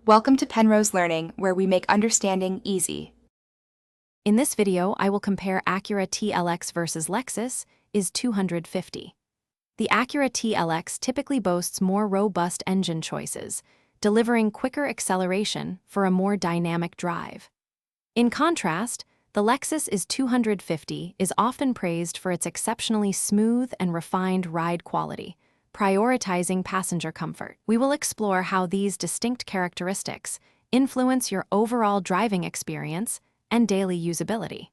Welcome to Penrose Learning, where we make understanding easy. In this video, I will compare Acura TLX versus Lexus IS 250. The Acura TLX typically boasts more robust engine choices, delivering quicker acceleration for a more dynamic drive. In contrast, the Lexus IS 250 is often praised for its exceptionally smooth and refined ride quality, prioritizing passenger comfort. We will explore how these distinct characteristics influence your overall driving experience and daily usability.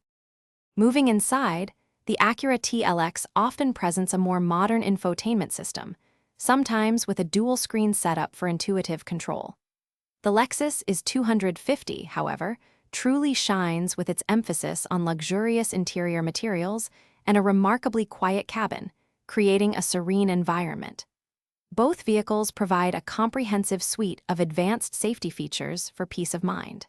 Moving inside, the Acura TLX often presents a more modern infotainment system, sometimes with a dual-screen setup for intuitive control. The Lexus IS 250, however, truly shines with its emphasis on luxurious interior materials and a remarkably quiet cabin, creating a serene environment. Both vehicles provide a comprehensive suite of advanced safety features for peace of mind.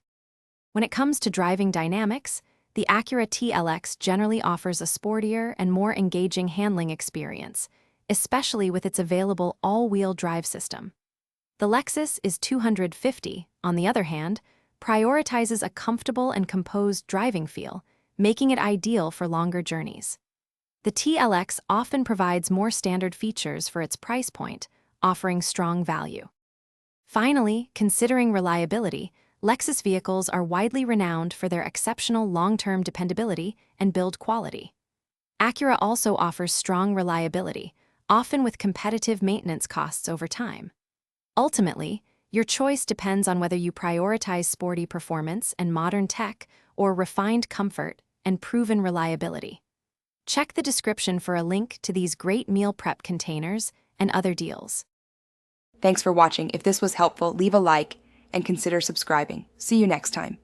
When it comes to driving dynamics, the Acura TLX generally offers a sportier and more engaging handling experience, especially with its available all-wheel drive system. The Lexus IS 250, on the other hand, prioritizes a comfortable and composed driving feel, making it ideal for longer journeys. The TLX often provides more standard features for its price point, offering strong value. Finally, considering reliability, Lexus vehicles are widely renowned for their exceptional long-term dependability and build quality. Acura also offers strong reliability, often with competitive maintenance costs over time. Ultimately, your choice depends on whether you prioritize sporty performance and modern tech or refined comfort and proven reliability. Check the description for a link to these great meal prep containers and other deals. Thanks for watching. If this was helpful, leave a like and consider subscribing. See you next time.